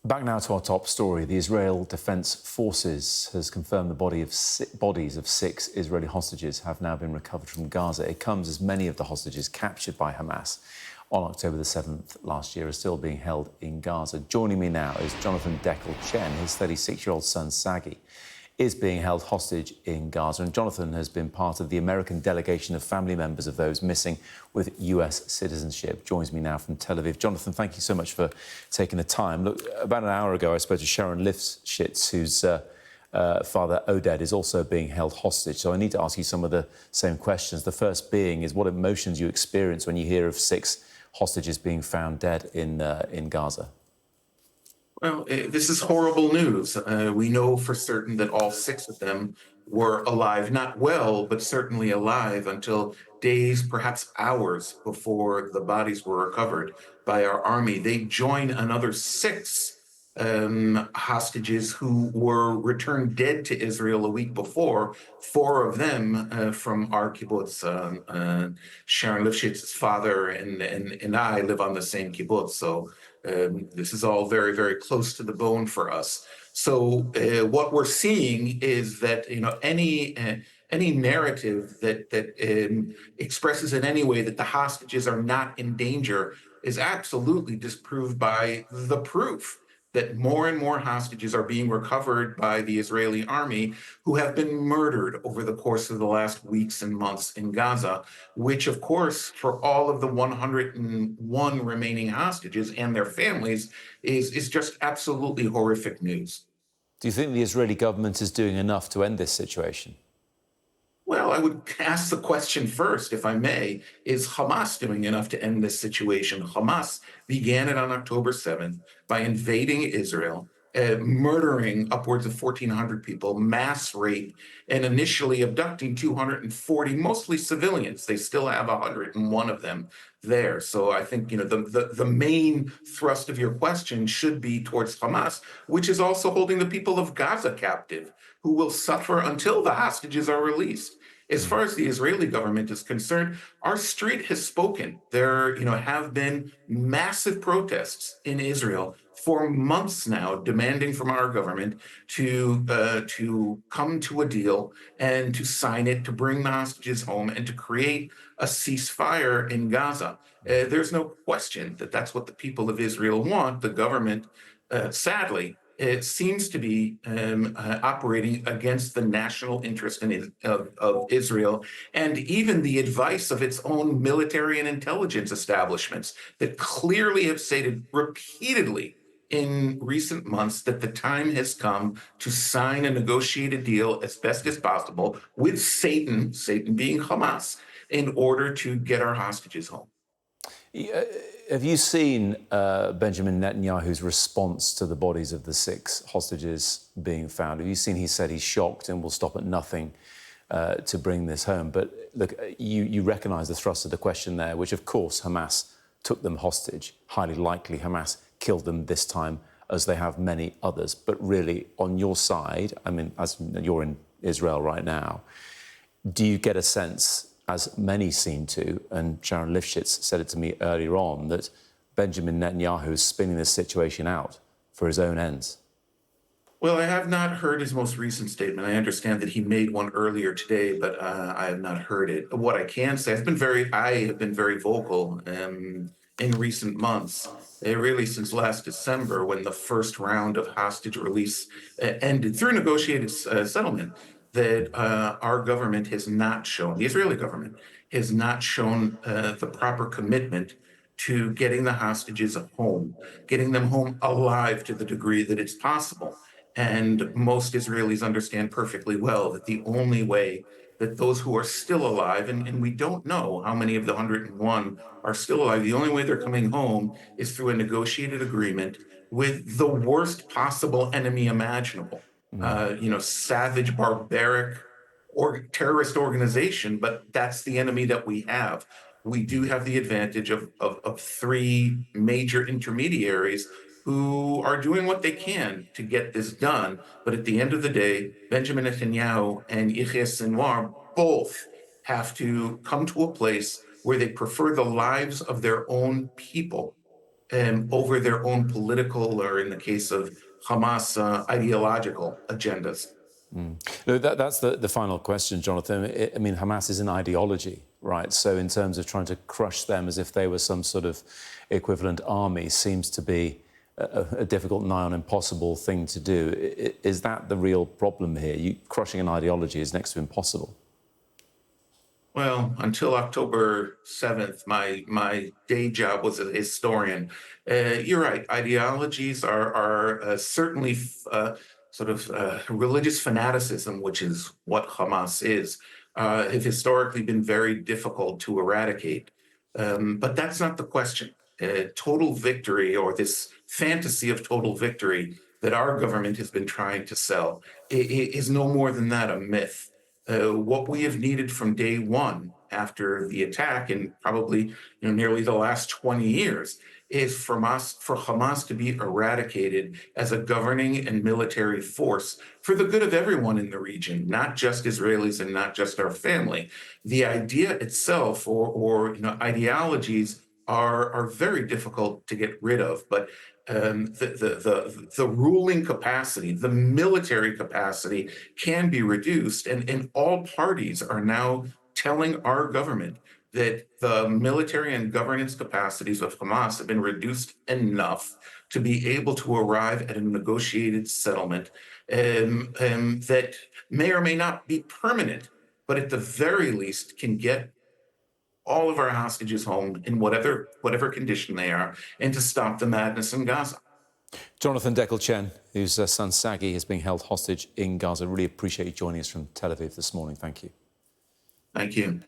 Back now to our top story. The Israel Defense Forces has confirmed the bodies of 6 Israeli hostages have now been recovered from Gaza. It comes as many of the hostages captured by Hamas on October the 7th last year are still being held in Gaza. Joining me now is Jonathan Dekel Chen. His 36-year-old son, Sagi, is being held hostage in Gaza. And Jonathan has been part of the American delegation of family members of those missing with US citizenship. Joins me now from Tel Aviv. Jonathan, thank you so much for taking the time. Look, about an hour ago, I spoke to Sharon Lifshitz, whose father, Oded, is also being held hostage. So I need to ask you some of the same questions. The first being is what emotions you experience when you hear of 6 hostages being found dead in Gaza. Well, this is horrible news. We know for certain that all 6 of them were alive, not well, but certainly alive until days, perhaps hours before the bodies were recovered by our army. They join another 6 hostages who were returned dead to Israel a week before. 4 of them from our kibbutz. Sharon Lifshitz's father and I live on the same kibbutz, so this is all very, very close to the bone for us. So what we're seeing is that any narrative that expresses in any way that the hostages are not in danger is absolutely disproved by the proof that more and more hostages are being recovered by the Israeli army who have been murdered over the course of the last weeks and months in Gaza, which, of course, for all of the 101 remaining hostages and their families, is just absolutely horrific news. Do you think the Israeli government is doing enough to end this situation? Well, I would ask the question first, if I may, is Hamas doing enough to end this situation? Hamas began it on October 7th by invading Israel, murdering upwards of 1,400 people, mass rape, and initially abducting 240, mostly civilians. They still have 101 of them there. So I think the main thrust of your question should be towards Hamas, which is also holding the people of Gaza captive, who will suffer until the hostages are released. As far as the Israeli government is concerned, our street has spoken. There, have been massive protests in Israel for months now, demanding from our government to come to a deal and to sign it, to bring the hostages home, and to create a ceasefire in Gaza. There's no question that that's what the people of Israel want. The government, sadly, it seems to be operating against the national interest of Israel and even the advice of its own military and intelligence establishments that clearly have stated repeatedly in recent months that the time has come to sign a negotiated deal as best as possible with Satan being Hamas, in order to get our hostages home. Have you seen Benjamin Netanyahu's response to the bodies of the 6 hostages being found? Have you seen he said he's shocked and will stop at nothing to bring this home? But look, you recognise the thrust of the question there, which of course Hamas took them hostage. Highly likely Hamas killed them this time, as they have many others. But really, on your side, I mean, as you're in Israel right now, do you get a sense, as many seem to, and Sharon Lifshitz said it to me earlier on, that Benjamin Netanyahu is spinning this situation out for his own ends? Well, I have not heard his most recent statement. I understand that he made one earlier today, but I have not heard it. What I can say, I have been very vocal in recent months, really since last December, when the first round of hostage release ended through negotiated settlement, that our government has not shown, the Israeli government has not shown the proper commitment to getting the hostages home, getting them home alive to the degree that it's possible. And most Israelis understand perfectly well that the only way that those who are still alive, and we don't know how many of the 101 are still alive, the only way they're coming home is through a negotiated agreement with the worst possible enemy imaginable. Savage, barbaric, or terrorist organization, but that's the enemy that we have. We do have the advantage of 3 major intermediaries who are doing what they can to get this done. But at the end of the day, Benjamin Netanyahu and Yahya Sinwar both have to come to a place where they prefer the lives of their own people over their own political, or in the case of Hamas, ideological agendas. No, that's the final question, Jonathan. I mean, Hamas is an ideology, right? So in terms of trying to crush them as if they were some sort of equivalent army seems to be a difficult, nigh on impossible thing to do. Is that the real problem here? Crushing an ideology is next to impossible. Well, until October 7th, my day job was a historian. You're right. Ideologies are certainly religious fanaticism, which is what Hamas is, have historically been very difficult to eradicate. But that's not the question. Total victory, or this fantasy of total victory that our government has been trying to sell, is no more than that, a myth. What we have needed from day one after the attack, and probably nearly the last 20 years, is for Hamas to be eradicated as a governing and military force for the good of everyone in the region, not just Israelis and not just our family. The idea itself, or ideologies, are very difficult to get rid of, but the ruling capacity, the military capacity, can be reduced, and all parties are now telling our government that the military and governance capacities of Hamas have been reduced enough to be able to arrive at a negotiated settlement, that may or may not be permanent, but at the very least can get all of our hostages home in whatever condition they are, and to stop the madness in Gaza. Jonathan Dekel Chen, whose son Sagi is being held hostage in Gaza, really appreciate you joining us from Tel Aviv this morning. Thank you. Thank you.